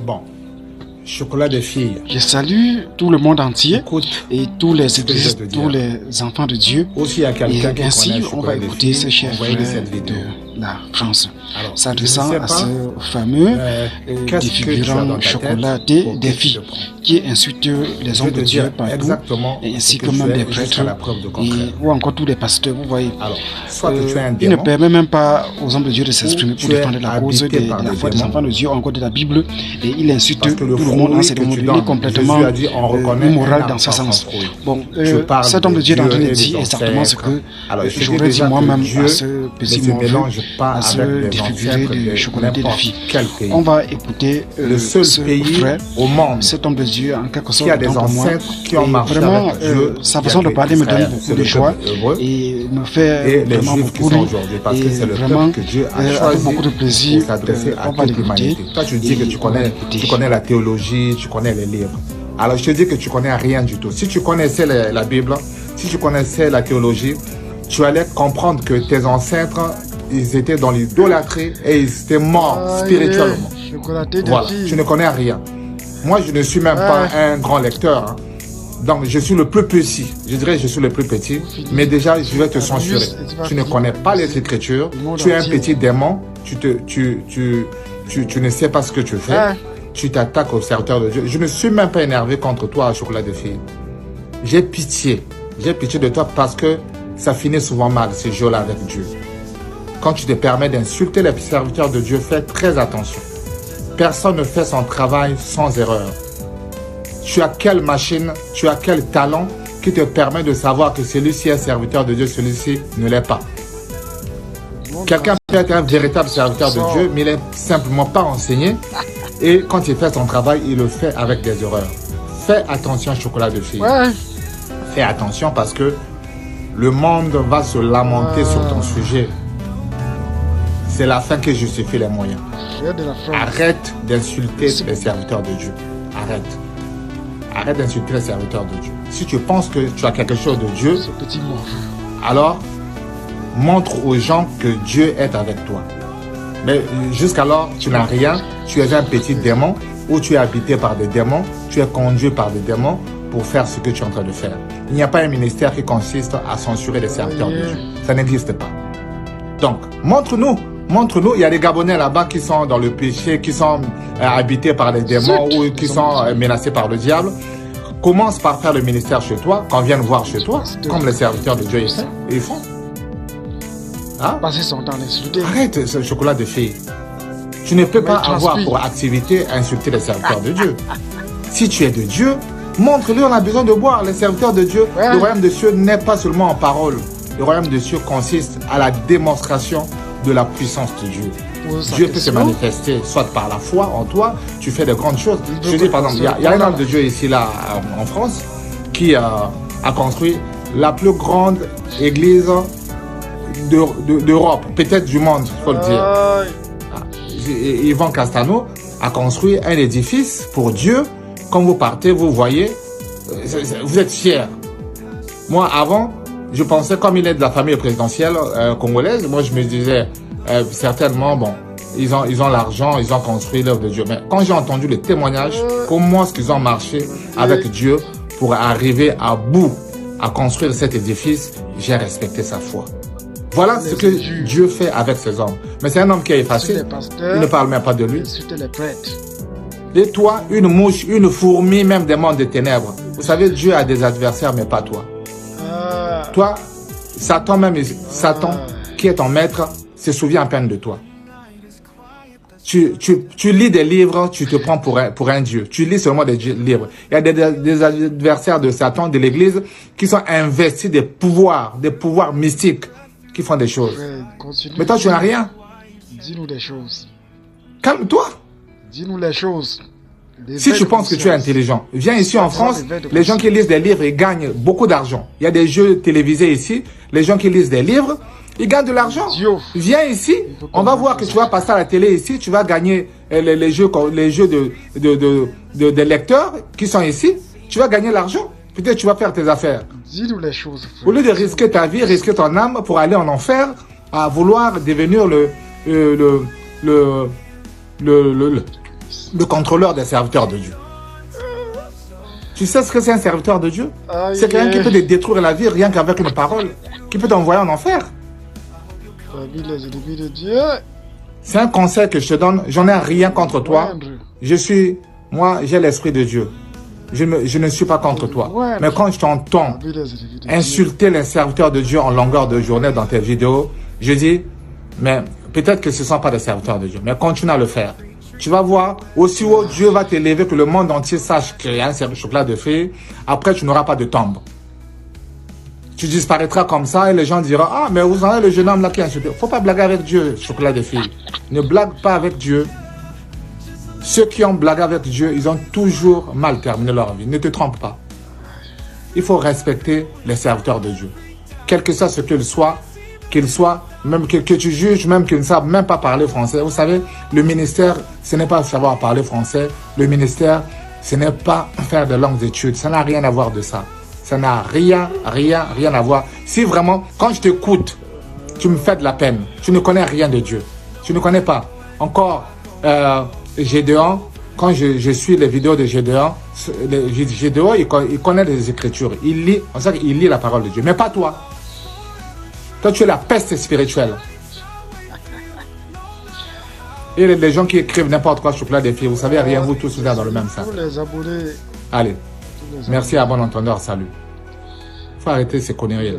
Bon, chocolat de fille. Je salue tout le monde entier Écoute, et tous les je églises, te dire. tous les enfants de Dieu. aussi il y a quelqu'un Et qui ainsi, connaît le on va chocolat de écouter fille, ce cher envoyez-lui frère cette vidéo. de la France. Alors, Ça je ne descend sais à pas, ce fameux qu'est-ce que tu as défigurant dans ta chocolat tête pour des que tu filles le prends. qui insulte les Je hommes vais de te Dieu dire partout, exactement et ainsi ce que que même tu des es prêtres jusqu'à la preuve de contraire. ou encore tous les pasteurs, vous voyez. Alors, soit que tu es un Il ne démon, permet même pas aux hommes de Dieu de s'exprimer pour tu es défendre la cause habité de par la des foi des démons. enfants de Dieu, encore de la Bible, et il insulte parce tout que le le monde en ce fruit que monde. tu Il est donnes, complètement Jésus a dit, on reconnaît immoral un dans ce arbre par sens. son fruit. Bon, Je parle cet homme de Dieu est en train de Dieu et dire des exactement ce ancêtres. que Alors, je te dis j'aurais dit déjà que moi-même Dieu à ce ne petit se morveux, mélange pas à ce avec des défiguré ancêtres de de chocolatier de n'importe filles. quel pays. On va écouter Le seul ce pays frère, au monde cet homme de Dieu, en quelque sorte, qui a des autant pour moi. ancêtres qui ont Et marché vraiment, avec Dieu, sa il y a façon de que parler me donne Israël, beaucoup c'est de le joie peuple hébreu, et me fait et les vraiment Juifs qui beaucoup sont rire. aujourd'hui, parce que Et c'est le vraiment, peuple que Dieu a avec choisi beaucoup de plaisir, pour s'adresser à on va toute l'humanité. l'écouter. Toi, tu dis que Et tu on va connais, l'écouter. tu connais la théologie, tu connais les livres. Alors, je te dis que tu connais rien du tout. Si tu connaissais la Bible, si tu connaissais la théologie, tu allais comprendre que tes ancêtres, ils étaient dans l'idolâtrie et ils étaient morts spirituellement. Chocolaté de Voilà, fille. tu ne connais rien. Moi, je ne suis même pas un grand lecteur. Hein. Donc, je suis le plus petit. Je dirais que je suis le plus petit. Mais déjà, je vais te censurer. Tu ne connais pas les Écritures. Tu es un petit démon. Tu ne sais pas ce que tu fais. Tu t'attaques au serviteur de Dieu. Je ne suis même pas énervé contre toi, chocolat de fille. J'ai pitié. J'ai pitié de toi parce que ça finit souvent mal, ces jeux-là avec Dieu. Quand tu te permets d'insulter les serviteurs de Dieu, fais très attention. Personne ne fait son travail sans erreur. Tu as quelle machine, tu as quel talent qui te permet de savoir que celui-ci est serviteur de Dieu, celui-ci ne l'est pas. Quelqu'un peut être un véritable serviteur de Dieu, mais il n'est simplement pas enseigné. Et quand il fait son travail, il le fait avec des erreurs. Fais attention, chocolat de fille. Fais attention parce que le monde va se lamenter sur ton sujet. C'est la fin qui justifie les moyens. Arrête d'insulter les serviteurs de Dieu. Arrête. Arrête d'insulter les serviteurs de Dieu. Si tu penses que tu as quelque chose de Dieu, alors montre aux gens que Dieu est avec toi. Mais jusqu'alors, tu n'as rien. Tu es un petit démon ou tu es habité par des démons. Tu es conduit par des démons pour faire ce que tu es en train de faire. Il n'y a pas un ministère qui consiste à censurer les serviteurs de Dieu. Ça n'existe pas. Donc, montre-nous. Montre-nous, il y a des Gabonais là-bas qui sont dans le péché, qui sont habités par les démons ou qui sont menacés par le diable. Commence par faire le ministère chez toi, qu'on vienne voir chez toi, comme les serviteurs de Dieu ils font. Hein? Passer son temps à insulter. Arrête ce chocolat de fille. Tu ne peux pas avoir pour activité insulter les serviteurs de Dieu. Si tu es de Dieu, montre-lui, on a besoin de boire. Les serviteurs de Dieu, le royaume de Dieu n'est pas seulement en parole. Le royaume de Dieu consiste à la démonstration de la puissance de Dieu. Dieu peut se manifester soit par la foi en toi, tu fais de grandes choses. Je dis par exemple, il y a un homme de Dieu ici là en France qui a construit la plus grande église d'Europe, peut-être du monde, il faut le dire. Yvan Castano a construit un édifice pour Dieu. Quand vous partez, vous voyez, vous êtes fiers. Moi avant, je pensais, comme il est de la famille présidentielle congolaise, moi je me disais, certainement, bon, ils ont l'argent, ils ont construit l'œuvre de Dieu. Mais quand j'ai entendu les témoignages, comment est-ce qu'ils ont marché avec Dieu pour arriver à bout à construire cet édifice, j'ai respecté sa foi. Voilà ce que Dieu fait avec ses hommes. Mais c'est un homme qui est effacé, il ne parle même pas de lui. Et toi, une mouche, une fourmi, même des mondes des ténèbres. Vous savez, Dieu a des adversaires, mais pas toi. Toi, Satan même, Satan, qui est ton maître, se souvient à peine de toi. Tu lis des livres, tu te prends pour un Dieu. Tu lis seulement des livres. Il y a des adversaires de Satan, de l'Église, qui sont investis des pouvoirs mystiques, qui font des choses. Mais toi, tu n'as rien. Dis-nous des choses. Calme-toi. Dis-nous les choses. Si tu penses que tu es intelligent, viens ici en France, les gens qui lisent des livres, ils gagnent beaucoup d'argent. Il y a des jeux télévisés ici, les gens qui lisent des livres, ils gagnent de l'argent. Viens ici, on va voir que tu vas passer à la télé ici, tu vas gagner les jeux de lecteurs qui sont ici, tu vas gagner l'argent. Peut-être tu vas faire tes affaires. Dis-nous les choses. Au lieu de risquer ta vie, risquer ton âme pour aller en enfer, à vouloir devenir le contrôleur des serviteurs de Dieu. Tu sais ce que c'est un serviteur de Dieu? C'est quelqu'un qui peut te détruire la vie rien qu'avec une parole, qui peut t'envoyer en enfer. Parmi les ennemis de Dieu. C'est un conseil que je te donne. J'en ai rien contre toi. Moi, j'ai l'esprit de Dieu. Je ne suis pas contre toi. Mais quand je t'entends insulter les serviteurs de Dieu en longueur de journée dans tes vidéos, je dis, mais peut-être que ce ne sont pas des serviteurs de Dieu. Mais continue à le faire. Tu vas voir, aussi haut Dieu va t'élever que le monde entier sache qu'il y a un chocolat de fée. Après, tu n'auras pas de tombe. Tu disparaîtras comme ça et les gens diront, ah, mais vous en avez le jeune homme là qui a insulté. Il ne faut pas blaguer avec Dieu, chocolat de fille. Ne blague pas avec Dieu. Ceux qui ont blagué avec Dieu, ils ont toujours mal terminé leur vie. Ne te trompe pas. Il faut respecter les serviteurs de Dieu. Quel que soit ce qu'ils soient, même que tu juges, même qu'ils ne savent même pas parler français. Vous savez, le ministère, ce n'est pas savoir parler français. Le ministère, ce n'est pas faire de longues études. Ça n'a rien à voir de ça. Ça n'a rien à voir. Si vraiment, quand je t'écoute, tu me fais de la peine. Tu ne connais rien de Dieu. Tu ne connais pas. Encore, Gédéon, quand je suis les vidéos de Gédéon, Gédéon, il connaît les Écritures. Il lit, on sait qu'il lit la parole de Dieu. Mais pas toi. Toi, tu es la peste spirituelle. Et les gens qui écrivent n'importe quoi sur plein de filles, vous savez, rien, vous tous, vous êtes dans le même sac. Allez. Merci à bon entendeur, salut. Il faut arrêter ces conneries.